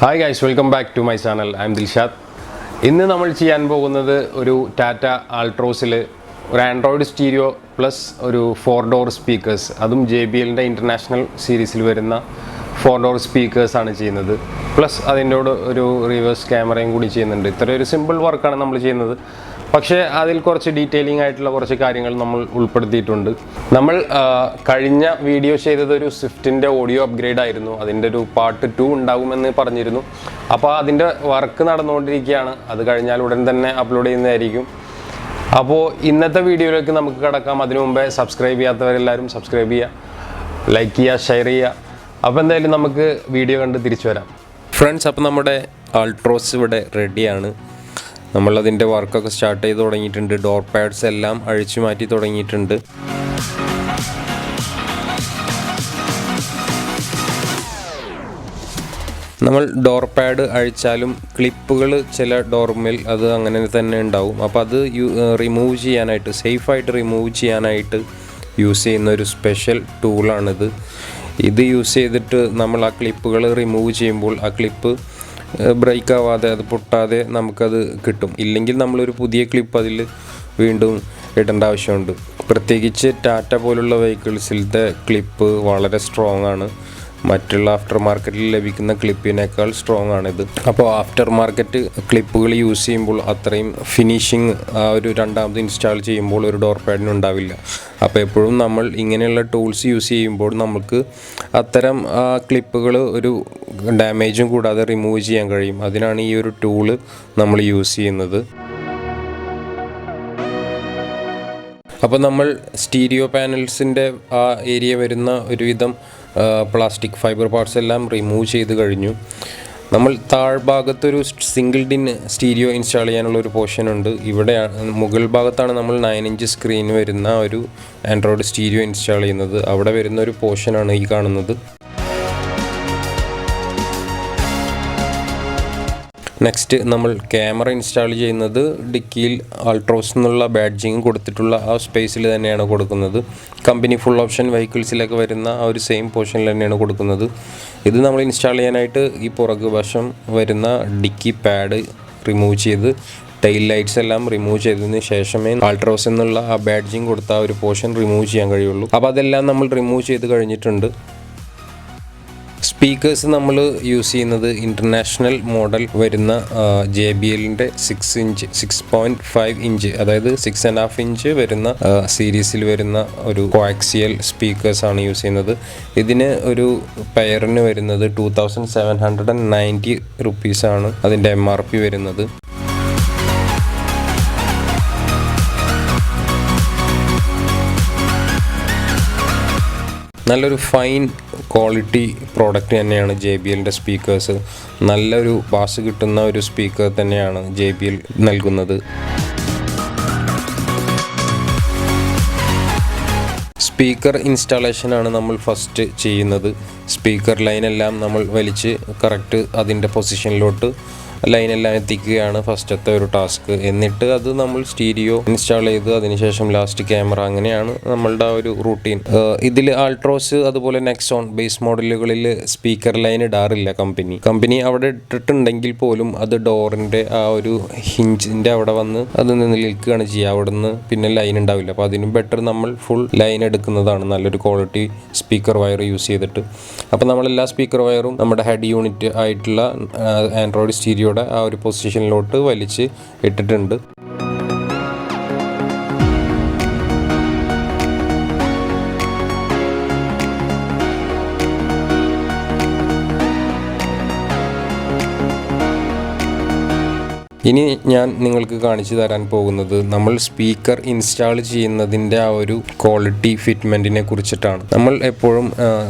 Hi guys, welcome back to my channel. I am Dilshad. ഇന്ന് നമ്മൾ ചെയ്യാൻ പോകുന്നത് ഒരു ടാറ്റ ആൾട്രോസിൽ ഒരു ആൻഡ്രോയിഡ് സ്റ്റീരിയോ പ്ലസ് ഒരു 4 ഡോർ സ്പീക്കേഴ്സ്, അതും JBLൻ്റെ ഇൻ്റർനാഷണൽ സീരീസിൽ വരുന്ന 4 ഡോർ സ്പീക്കേഴ്സാണ് ചെയ്യുന്നത്. പ്ലസ് അതിൻ്റെ ഒരു റിവേഴ്സ് ക്യാമറയും കൂടി ചെയ്യുന്നുണ്ട്. ഇത്രയൊരു സിമ്പിൾ വർക്കാണ് നമ്മൾ ചെയ്യുന്നത്. പക്ഷേ അതിൽ കുറച്ച് ഡീറ്റെയിലിംഗ് ആയിട്ടുള്ള കുറച്ച് കാര്യങ്ങൾ നമ്മൾ ഉൾപ്പെടുത്തിയിട്ടുണ്ട്. നമ്മൾ കഴിഞ്ഞ വീഡിയോ ചെയ്തത് ഒരു സ്വിഫ്റ്റിൻ്റെ ഓഡിയോ അപ്ഗ്രേഡ് ആയിരുന്നു. അതിൻ്റെ ഒരു പാർട്ട് 2 ഉണ്ടാകുമെന്ന് പറഞ്ഞിരുന്നു. അപ്പോൾ അതിൻ്റെ വർക്ക് നടന്നുകൊണ്ടിരിക്കുകയാണ്. അത് കഴിഞ്ഞാൽ ഉടൻ തന്നെ അപ്ലോഡ് ചെയ്യുന്നതായിരിക്കും. അപ്പോൾ ഇന്നത്തെ വീഡിയോയിലേക്ക് നമുക്ക് കിടക്കാം. അതിനു മുമ്പേ സബ്സ്ക്രൈബ് ചെയ്യാത്തവരെല്ലാവരും സബ്സ്ക്രൈബ് ചെയ്യുക, ലൈക്ക് ചെയ്യുക, ഷെയർ ചെയ്യുക. അപ്പോൾ എന്തായാലും നമുക്ക് വീഡിയോ കണ്ട് തിരിച്ചു വരാം. ഫ്രണ്ട്സ്, അപ്പോൾ നമ്മുടെ ആൾട്രോസ് ഇവിടെ റെഡിയാണ്. നമ്മളതിൻ്റെ വർക്കൊക്കെ സ്റ്റാർട്ട് ചെയ്ത് തുടങ്ങിയിട്ടുണ്ട്. ഡോർ പാഡ്സ് എല്ലാം അഴിച്ചു മാറ്റി തുടങ്ങിയിട്ടുണ്ട്. നമ്മൾ ഡോർ പാഡ് അഴിച്ചാലും ക്ലിപ്പുകൾ ചില ഡോർമേൽ അത് അങ്ങനെ തന്നെ ഉണ്ടാവും. അപ്പോൾ അത് റിമൂവ് ചെയ്യാനായിട്ട്, സേഫായിട്ട് റിമൂവ് ചെയ്യാനായിട്ട് യൂസ് ചെയ്യുന്ന ഒരു സ്പെഷ്യൽ ടൂളാണിത്. ഇത് യൂസ് ചെയ്തിട്ട് നമ്മൾ ആ ക്ലിപ്പുകൾ റിമൂവ് ചെയ്യുമ്പോൾ ആ ക്ലിപ്പ് ബ്രേക്ക് ആവാതെ, അത് പൊട്ടാതെ നമുക്കത് കിട്ടും. ഇല്ലെങ്കിൽ നമ്മളൊരു പുതിയ ക്ലിപ്പ് അതിൽ വീണ്ടും ഇടേണ്ട ആവശ്യമുണ്ട്. പ്രത്യേകിച്ച് ടാറ്റ പോലുള്ള വെഹിക്കിൾസിലത്തെ ക്ലിപ്പ് വളരെ സ്ട്രോങ് ആണ്. മറ്റുള്ള ആഫ്റ്റർ മാർക്കറ്റിൽ ലഭിക്കുന്ന ക്ലിപ്പിനേക്കാൾ സ്ട്രോങ് ആണിത്. അപ്പോൾ ആഫ്റ്റർ മാർക്കറ്റ് ക്ലിപ്പുകൾ യൂസ് ചെയ്യുമ്പോൾ അത്രയും ഫിനിഷിങ് ആ ഒരു രണ്ടാമത് ഇൻസ്റ്റാൾ ചെയ്യുമ്പോൾ ഒരു ഡോർ പാഡിന് ഉണ്ടാവില്ല. അപ്പോൾ എപ്പോഴും നമ്മൾ ഇങ്ങനെയുള്ള ടൂൾസ് യൂസ് ചെയ്യുമ്പോൾ നമുക്ക് അത്തരം ക്ലിപ്പുകൾ ഒരു ഡാമേജും കൂടാതെ റിമൂവ് ചെയ്യാൻ കഴിയും. അതിനാണ് ഈ ഒരു ടൂള് നമ്മൾ യൂസ് ചെയ്യുന്നത്. അപ്പോൾ നമ്മൾ സ്റ്റീരിയോ പാനൽസിൻ്റെ ആ ഏരിയ വരുന്ന ഒരുവിധം പ്ലാസ്റ്റിക് ഫൈബർ പാർട്സ് എല്ലാം റിമൂവ് ചെയ്ത് കഴിഞ്ഞു. നമ്മൾ താഴ്ഭാഗത്തൊരു സിംഗിൾ ഡിൻ സ്റ്റീരിയോ ഇൻസ്റ്റാൾ ചെയ്യാനുള്ള ഒരു പോർഷൻ ഉണ്ട്. ഇവിടെ മുകൾ ഭാഗത്താണ് നമ്മൾ 9 ഇഞ്ച് സ്ക്രീൻ വരുന്ന ഒരു ആൻഡ്രോയിഡ് സ്റ്റീരിയോ ഇൻസ്റ്റാൾ ചെയ്യുന്നത്. അവിടെ വരുന്ന ഒരു പോർഷനാണ് ഈ കാണുന്നത്. നെക്സ്റ്റ് നമ്മൾ ക്യാമറ ഇൻസ്റ്റാൾ ചെയ്യുന്നത് ഡിക്കിയിൽ ആൾട്രോസ് എന്നുള്ള ബാഡ്ജിങ് കൊടുത്തിട്ടുള്ള ആ സ്പേസിൽ തന്നെയാണ് കൊടുക്കുന്നത്. കമ്പനി ഫുൾ ഓപ്ഷൻ വെഹിക്കിൾസിലൊക്കെ വരുന്ന ആ ഒരു സെയിം പോർഷനിൽ തന്നെയാണ് കൊടുക്കുന്നത്. ഇത് നമ്മൾ ഇൻസ്റ്റാൾ ചെയ്യാനായിട്ട് ഈ പുറകു വശം വരുന്ന ഡിക്കി പാഡ് റിമൂവ് ചെയ്ത് ടെയിൽ ലൈറ്റ്സ് എല്ലാം റിമൂവ് ചെയ്തതിന് ശേഷമേ ആൾട്രോസ് എന്നുള്ള ആ ബാഡ്ജിങ് കൊടുത്ത ആ ഒരു പോർഷൻ റിമൂവ് ചെയ്യാൻ കഴിയുള്ളൂ. അപ്പോൾ അതെല്ലാം നമ്മൾ റിമൂവ് ചെയ്ത് കഴിഞ്ഞിട്ടുണ്ട്. സ്പീക്കേഴ്സ് നമ്മൾ യൂസ് ചെയ്യുന്നത് ഇൻ്റർനാഷണൽ മോഡൽ വരുന്ന JBLൻ്റെ 6.5 ഇഞ്ച്, അതായത് 6.5 ഇഞ്ച് വരുന്ന സീരീസിൽ വരുന്ന ഒരു കോആക്സിയൽ സ്പീക്കേഴ്സാണ് യൂസ് ചെയ്യുന്നത്. ഇതിന് ഒരു പെയറിന് വരുന്നത് 2790 റുപ്പീസാണ് അതിൻ്റെ MRP വരുന്നത്. നല്ലൊരു ഫൈൻ ക്വാളിറ്റി പ്രോഡക്റ്റ് തന്നെയാണ് JBLൻ്റെ സ്പീക്കേഴ്സ്. നല്ലൊരു ബാസ് കിട്ടുന്ന ഒരു സ്പീക്കർ തന്നെയാണ് JBL നൽകുന്നത്. സ്പീക്കർ ഇൻസ്റ്റാളേഷനാണ് നമ്മൾ ഫസ്റ്റ് ചെയ്യുന്നത്. സ്പീക്കർ ലൈനെല്ലാം നമ്മൾ വലിച്ച് കറക്റ്റ് അതിൻ്റെ പൊസിഷനിലോട്ട് ലൈനെല്ലാം എത്തിക്കുകയാണ് ഫസ്റ്റത്തെ ഒരു ടാസ്ക്. എന്നിട്ട് അത് നമ്മൾ സ്റ്റീരിയോ ഇൻസ്റ്റാൾ ചെയ്ത് അതിനുശേഷം ലാസ്റ്റ് ക്യാമറ, അങ്ങനെയാണ് നമ്മളുടെ ഒരു റൂട്ടീൻ. ഇതിൽ ആൾട്രോസ് അതുപോലെ നെക്സോൺ ബേസ് മോഡലുകളിൽ സ്പീക്കർ ലൈൻ ഇടാറില്ല കമ്പനി അവിടെ ഇട്ടിട്ടുണ്ടെങ്കിൽ പോലും അത് ഡോറിൻ്റെ ആ ഒരു ഹിഞ്ചിൻ്റെ അവിടെ വന്ന് അത് നിൽക്കുകയാണ് ചെയ്യുക. അവിടെ നിന്ന് പിന്നെ ലൈൻ ഉണ്ടാവില്ല. അപ്പോൾ അതിനും ബെറ്റർ നമ്മൾ ഫുൾ ലൈൻ എടുക്കുന്നതാണ്, നല്ലൊരു ക്വാളിറ്റി സ്പീക്കർ വയർ യൂസ് ചെയ്തിട്ട്. അപ്പോൾ നമ്മളെല്ലാ സ്പീക്കർ വയറും നമ്മുടെ ഹെഡ് യൂണിറ്റ് ആയിട്ടുള്ള ആൻഡ്രോയിഡ് സ്റ്റീരിയോ ആ ഒരു പൊസിഷനിലോട്ട് വലിച്ച് ഇട്ടിട്ടുണ്ട്. ഇനി ഞാൻ നിങ്ങൾക്ക് കാണിച്ചു തരാൻ പോകുന്നത് നമ്മൾ സ്പീക്കർ ഇൻസ്റ്റാൾ ചെയ്യുന്നതിൻ്റെ ആ ഒരു ക്വാളിറ്റി ഫിറ്റ്മെൻറ്റിനെ കുറിച്ചിട്ടാണ്. നമ്മൾ എപ്പോഴും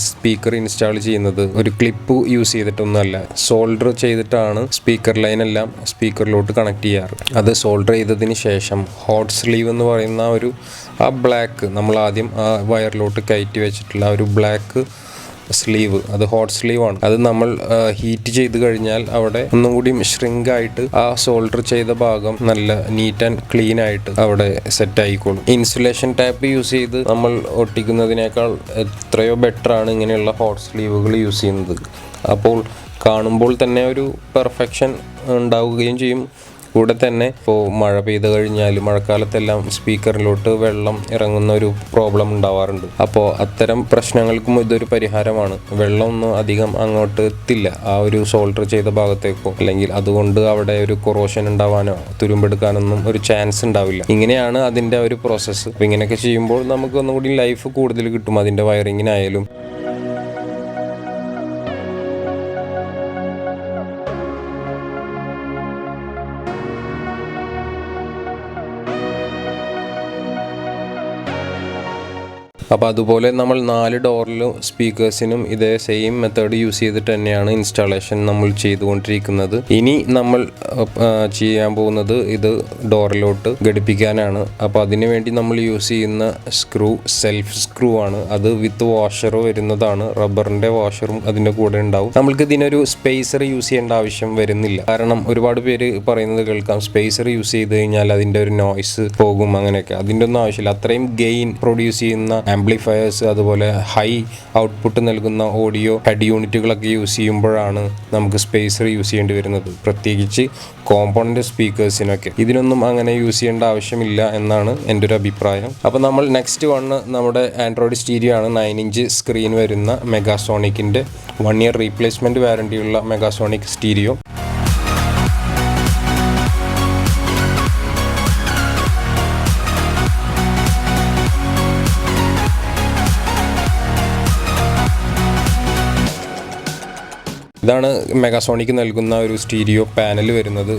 സ്പീക്കർ ഇൻസ്റ്റാൾ ചെയ്യുന്നത് ഒരു ക്ലിപ്പ് യൂസ് ചെയ്തിട്ടൊന്നുമല്ല, സോൾഡർ ചെയ്തിട്ടാണ് സ്പീക്കർ ലൈനെല്ലാം സ്പീക്കറിലോട്ട് കണക്ട് ചെയ്യാറ്. അത് സോൾഡർ ചെയ്തതിന് ശേഷം ഹോട്ട് സ്ലീവ് എന്ന് പറയുന്ന ആ ബ്ലാക്ക് നമ്മൾ ആദ്യം ആ വയറിലോട്ട് കയറ്റി വെച്ചിട്ടുള്ള ഒരു ബ്ലാക്ക് സ്ലീവ്, അത് ഹോട്ട് സ്ലീവാണ്. അത് നമ്മൾ ഹീറ്റ് ചെയ്ത് കഴിഞ്ഞാൽ അവിടെ ഒന്നും കൂടി ഷ്രിങ്ക് ആയിട്ട് ആ സോൾഡർ ചെയ്ത ഭാഗം നല്ല നീറ്റ് ആൻഡ് ക്ലീൻ ആയിട്ട് അവിടെ സെറ്റ് ആയിക്കോളും. ഇൻസുലേഷൻ ടാപ്പ് യൂസ് ചെയ്ത് നമ്മൾ ഒട്ടിക്കുന്നതിനേക്കാൾ എത്രയോ ബെറ്റർ ആണ് ഇങ്ങനെയുള്ള ഹോട്ട് സ്ലീവുകൾ യൂസ് ചെയ്യുന്നത്. അപ്പോൾ കാണുമ്പോൾ തന്നെ ഒരു പെർഫെക്ഷൻ ഉണ്ടാവുകയും ചെയ്യും. കൂടെ തന്നെ ഇപ്പോൾ മഴ പെയ്ത് കഴിഞ്ഞാൽ മഴക്കാലത്തെല്ലാം സ്പീക്കറിലോട്ട് വെള്ളം ഇറങ്ങുന്ന ഒരു പ്രോബ്ലം ഉണ്ടാവാറുണ്ട്. അപ്പോൾ അത്തരം പ്രശ്നങ്ങൾക്കും ഇതൊരു പരിഹാരമാണ്. വെള്ളമൊന്നും അധികം അങ്ങോട്ട് എത്തില്ല ആ ഒരു സോൾഡർ ചെയ്ത ഭാഗത്തേക്കോ, അല്ലെങ്കിൽ അതുകൊണ്ട് അവിടെ ഒരു കൊറോഷൻ ഉണ്ടാവാനോ തുരുമ്പെടുക്കാനൊന്നും ഒരു ചാൻസ് ഉണ്ടാവില്ല. ഇങ്ങനെയാണ് അതിൻ്റെ ഒരു പ്രോസസ്സ്. അപ്പോൾ ഇങ്ങനെയൊക്കെ ചെയ്യുമ്പോൾ നമുക്ക് ഒന്നുകൂടി ലൈഫ് കൂടുതൽ കിട്ടും അതിൻ്റെ വയറിങ്ങിനായാലും. അപ്പോൾ അതുപോലെ നമ്മൾ 4 ഡോറിലും സ്പീക്കേഴ്സിനും ഇതേ സെയിം മെത്തേഡ് യൂസ് ചെയ്തിട്ട് തന്നെയാണ് ഇൻസ്റ്റാളേഷൻ നമ്മൾ ചെയ്തുകൊണ്ടിരിക്കുന്നത്. ഇനി നമ്മൾ ചെയ്യാൻ പോകുന്നത് ഇത് ഡോറിലോട്ട് ഘടിപ്പിക്കാനാണ്. അപ്പോൾ അതിനു വേണ്ടി നമ്മൾ യൂസ് ചെയ്യുന്ന സ്ക്രൂ സെൽഫ് സ്ക്രൂ ആണ്. അത് വിത്ത് വാഷർ വരുന്നതാണ്. റബ്ബറിൻ്റെ വാഷറും അതിൻ്റെ കൂടെ ഉണ്ടാവും. നമ്മൾക്ക് ഇതിനൊരു സ്പേസർ യൂസ് ചെയ്യേണ്ട ആവശ്യം വരുന്നില്ല. കാരണം ഒരുപാട് പേര് പറയുന്നത് കേൾക്കാം, സ്പേസർ യൂസ് ചെയ്ത് കഴിഞ്ഞാൽ അതിൻ്റെ ഒരു നോയ്സ് പോകും അങ്ങനെയൊക്കെ. അതിൻ്റെ ഒന്നും ആവശ്യമില്ല. അത്രയും ഗെയിൻ പ്രൊഡ്യൂസ് ചെയ്യുന്ന ആംപ്ലിഫയേഴ്സ്, അതുപോലെ ഹൈ ഔട്ട്പുട്ട് നൽകുന്ന ഓഡിയോ ഹെഡ് യൂണിറ്റുകളൊക്കെ യൂസ് ചെയ്യുമ്പോഴാണ് നമുക്ക് സ്പേസർ യൂസ് ചെയ്യേണ്ടി വരുന്നത്. പ്രത്യേകിച്ച് കോമ്പോണൻ്റ് സ്പീക്കേഴ്സിനൊക്കെ ഇതിനൊന്നും അങ്ങനെ യൂസ് ചെയ്യേണ്ട ആവശ്യമില്ല എന്നാണ് എൻ്റെ ഒരു അഭിപ്രായം. അപ്പോൾ നമ്മൾ നെക്സ്റ്റ് വണ് നമ്മുടെ ആൻഡ്രോയിഡ് സ്റ്റീരിയോ ആണ്. 9 ഇഞ്ച് സ്ക്രീൻ വരുന്ന മെഗാസോണിക്കിൻ്റെ 1 ഇയർ റീപ്ലേസ്മെൻറ്റ് വാറണ്ടിയുള്ള മെഗാസോണിക് സ്റ്റീരിയോ. ഇതാണ് മെഗാസോണിക് നൽകുന്ന ഒരു സ്റ്റീരിയോ പാനൽ വരുന്നത്.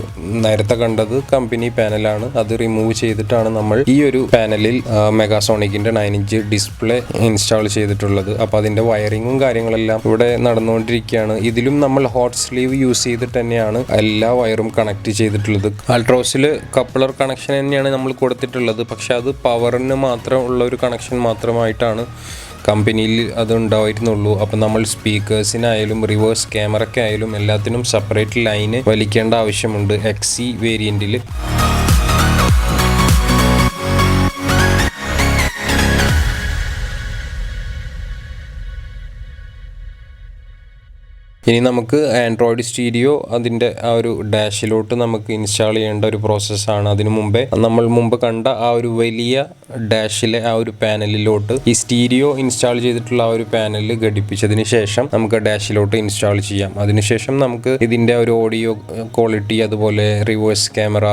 നേരത്തെ കണ്ടത് കമ്പനി പാനലാണ്. അത് റിമൂവ് ചെയ്തിട്ടാണ് നമ്മൾ ഈ ഒരു പാനലിൽ മെഗാസോണിക്കിൻ്റെ 9 ഇഞ്ച് ഡിസ്പ്ലേ ഇൻസ്റ്റാൾ ചെയ്തിട്ടുള്ളത്. അപ്പോൾ അതിൻ്റെ വയറിങ്ങും കാര്യങ്ങളെല്ലാം ഇവിടെ നടന്നുകൊണ്ടിരിക്കുകയാണ്. ഇതിലും നമ്മൾ ഹോട്ട് സ്ലീവ് യൂസ് ചെയ്തിട്ട് തന്നെയാണ് എല്ലാ വയറും കണക്ട് ചെയ്തിട്ടുള്ളത്. ആൾട്രോസിൽ കപ്ലർ കണക്ഷൻ തന്നെയാണ് നമ്മൾ കൊടുത്തിട്ടുള്ളത്. പക്ഷെ അത് പവറിന് മാത്രം ഉള്ള ഒരു കണക്ഷൻ മാത്രമായിട്ടാണ് കമ്പനിയിൽ അത് ഉണ്ടായിരുന്നുള്ളൂ. അപ്പം നമ്മൾ സ്പീക്കേഴ്സിനായാലും റിവേഴ്സ് ക്യാമറയ്ക്കായാലും എല്ലാത്തിനും സെപ്പറേറ്റ് ലൈന് വലിക്കേണ്ട ആവശ്യമുണ്ട് XC വേരിയൻറ്റിൽ. ഇനി നമുക്ക് ആൻഡ്രോയിഡ് സ്റ്റീരിയോ അതിൻ്റെ ആ ഒരു ഡാഷിലോട്ട് നമുക്ക് ഇൻസ്റ്റാൾ ചെയ്യേണ്ട ഒരു പ്രോസസ്സാണ്. അതിനു മുമ്പേ നമ്മൾ മുമ്പ് കണ്ട ആ ഒരു വലിയ ഡാഷിലെ ആ ഒരു പാനലിലോട്ട് ഈ സ്റ്റീരിയോ ഇൻസ്റ്റാൾ ചെയ്തിട്ടുള്ള ആ ഒരു പാനലിൽ ഘടിപ്പിച്ചതിന് ശേഷം നമുക്ക് ഡാഷിലോട്ട് ഇൻസ്റ്റാൾ ചെയ്യാം. അതിനുശേഷം നമുക്ക് ഇതിൻ്റെ ഒരു ഓഡിയോ ക്വാളിറ്റി, അതുപോലെ റിവേഴ്സ് ക്യാമറ,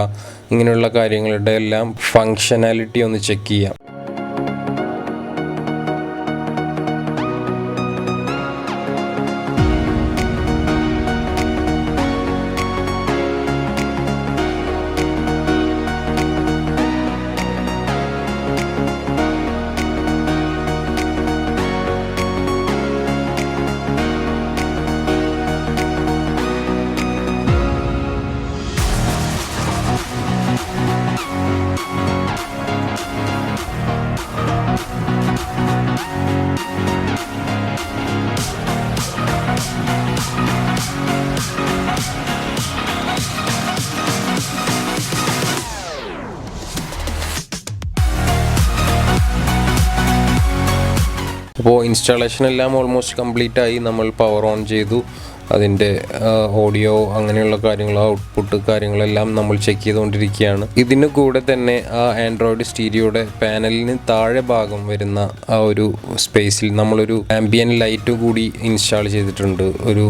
ഇങ്ങനെയുള്ള കാര്യങ്ങളുടെ എല്ലാം ഫങ്ഷനാലിറ്റി ഒന്ന് ചെക്ക് ചെയ്യാം. അപ്പോൾ ഇൻസ്റ്റാളേഷൻ എല്ലാം ഓൾമോസ്റ്റ് കംപ്ലീറ്റ് ആയി. നമ്മൾ പവർ ഓൺ ചെയ്തു. അതിൻ്റെ ഓഡിയോ അങ്ങനെയുള്ള കാര്യങ്ങൾ, ഔട്ട്പുട്ട് കാര്യങ്ങളെല്ലാം നമ്മൾ ചെക്ക് ചെയ്തുകൊണ്ടിരിക്കുകയാണ്. ഇതിന് കൂടെ തന്നെ ആ ആൻഡ്രോയിഡ് സ്റ്റീരിയോയുടെ പാനലിന് താഴെ ഭാഗം വരുന്ന ആ ഒരു സ്പേസിൽ നമ്മളൊരു ആംബിയൻ ലൈറ്റ് കൂടി ഇൻസ്റ്റാൾ ചെയ്തിട്ടുണ്ട്. ഒരു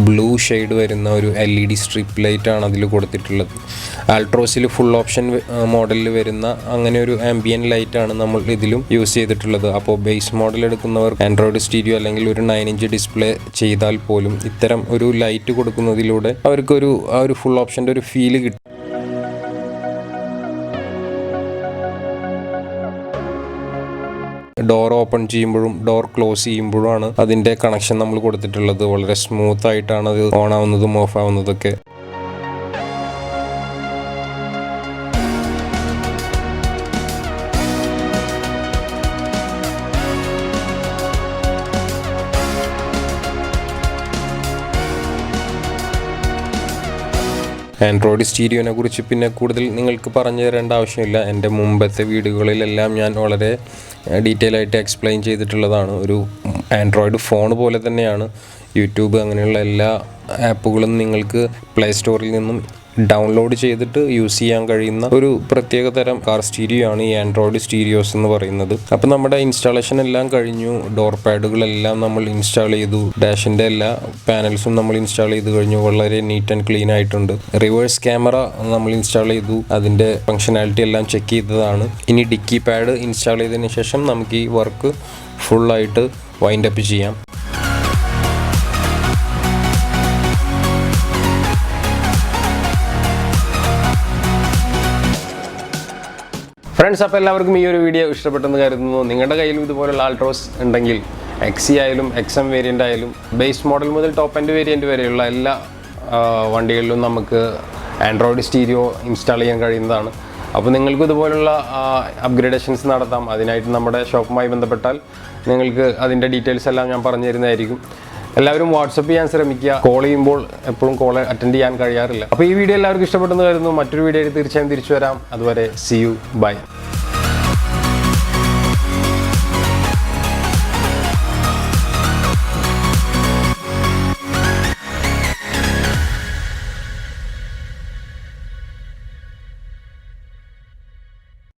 ബ്ലൂ ഷെയ്ഡ് വരുന്ന ഒരു LED സ്ട്രിപ്പ് ലൈറ്റാണ് അതിൽ കൊടുത്തിട്ടുള്ളത്. ആൾട്രോസിൽ ഫുൾ ഓപ്ഷൻ മോഡലിൽ വരുന്ന അങ്ങനെ ഒരു ആംബിയൻ ലൈറ്റാണ് നമ്മൾ ഇതിലും യൂസ് ചെയ്തിട്ടുള്ളത്. അപ്പോൾ ബേസ് മോഡൽ എടുക്കുന്നവർ ആൻഡ്രോയിഡ് സ്റ്റീരിയോ അല്ലെങ്കിൽ ഒരു 9 ഇഞ്ച് ഡിസ്പ്ലേ ചെയ്താൽ പോലും ഇത്തരം ഒരു ലൈറ്റ് കൊടുക്കുന്നതിലൂടെ അവർക്കൊരു ആ ഒരു ഫുൾ ഓപ്ഷൻ്റെ ഒരു ഫീല് കിട്ടും. ഡോർ ഓപ്പൺ ചെയ്യുമ്പോഴും ഡോർ ക്ലോസ് ചെയ്യുമ്പോഴുമാണ് അതിൻ്റെ കണക്ഷൻ നമ്മൾ കൊടുത്തിട്ടുള്ളത്. വളരെ സ്മൂത്ത് ആയിട്ടാണ് അത് ഓൺ ആവുന്നതും ഓഫ് ആവുന്നതൊക്കെ. ആൻഡ്രോയിഡ് സ്റ്റീരിയോനെ കുറിച്ച് പിന്നെ കൂടുതൽ നിങ്ങൾക്ക് പറഞ്ഞു തരേണ്ട ആവശ്യമില്ല. എൻ്റെ മുമ്പത്തെ വീഡിയോകളിലെല്ലാം ഞാൻ വളരെ ഡീറ്റെയിൽ ആയിട്ട് എക്സ്പ്ലെയിൻ ചെയ്തിട്ടുള്ളതാണ്. ഒരു ആൻഡ്രോയിഡ് ഫോൺ പോലെ തന്നെയാണ് യൂട്യൂബ് അങ്ങനെയുള്ള എല്ലാ ആപ്പുകളും നിങ്ങൾക്ക് പ്ലേ സ്റ്റോറിൽ നിന്നും ഡൗൺലോഡ് ചെയ്തിട്ട് യൂസ് ചെയ്യാൻ കഴിയുന്ന ഒരു പ്രത്യേക തരം കാർ സ്റ്റീരിയോ ആണ് ഈ ആൻഡ്രോയിഡ് സ്റ്റീരിയോസ് എന്ന് പറയുന്നത്. അപ്പോൾ നമ്മുടെ ഇൻസ്റ്റാളേഷൻ എല്ലാം കഴിഞ്ഞു. ഡോർ പാഡുകളെല്ലാം നമ്മൾ ഇൻസ്റ്റാൾ ചെയ്തു. ഡാഷിൻ്റെ എല്ലാ പാനൽസും നമ്മൾ ഇൻസ്റ്റാൾ ചെയ്ത് കഴിഞ്ഞു. വളരെ നീറ്റ് ആൻഡ് ക്ലീൻ ആയിട്ടുണ്ട്. റിവേഴ്സ് ക്യാമറ നമ്മൾ ഇൻസ്റ്റാൾ ചെയ്തു. അതിൻ്റെ ഫങ്ഷനാലിറ്റി എല്ലാം ചെക്ക് ചെയ്തതാണ്. ഇനി ഡിക്കി പാഡ് ഇൻസ്റ്റാൾ ചെയ്തതിന് ശേഷം നമുക്ക് ഈ വർക്ക് ഫുള്ളായിട്ട് വൈൻഡ് അപ്പ് ചെയ്യാം. ഫ്രണ്ട്സ്, അപ്പോൾ എല്ലാവർക്കും ഈ ഒരു വീഡിയോ ഇഷ്ടപ്പെട്ടെന്ന് കരുതുന്നു. നിങ്ങളുടെ കയ്യിലും ഇതുപോലുള്ള ആൾട്രോസ് ഉണ്ടെങ്കിൽ XE ആയാലും XM വേരിയൻ്റ് ആയാലും ബേസ് മോഡൽ മുതൽ ടോപ്പ് എൻഡ് വേരിയൻ്റ് വരെയുള്ള എല്ലാ വണ്ടികളിലും നമുക്ക് ആൻഡ്രോയിഡ് സ്റ്റീരിയോ ഇൻസ്റ്റാൾ ചെയ്യാൻ കഴിയുന്നതാണ്. അപ്പോൾ നിങ്ങൾക്ക് ഇതുപോലുള്ള അപ്ഗ്രേഡേഷൻസ് നടത്താം. അതിനായിട്ട് നമ്മുടെ ഷോപ്പുമായി ബന്ധപ്പെട്ടാൽ നിങ്ങൾക്ക് അതിൻ്റെ ഡീറ്റെയിൽസ് എല്ലാം ഞാൻ പറഞ്ഞു തരുന്നതായിരിക്കും. എല്ലാവരും വാട്സപ്പ് ചെയ്യാൻ ശ്രമിക്കുക. കോൾ ചെയ്യുമ്പോൾ എപ്പോഴും കോൾ അറ്റൻഡ് ചെയ്യാൻ കഴിയാറില്ല. അപ്പോൾ ഈ വീഡിയോ എല്ലാവർക്കും ഇഷ്ടപ്പെട്ടെന്ന് കരുതുന്നു. മറ്റൊരു വീഡിയോയിൽ തീർച്ചയായും തിരിച്ചു വരാം. അതുവരെ സീ യു, ബൈ.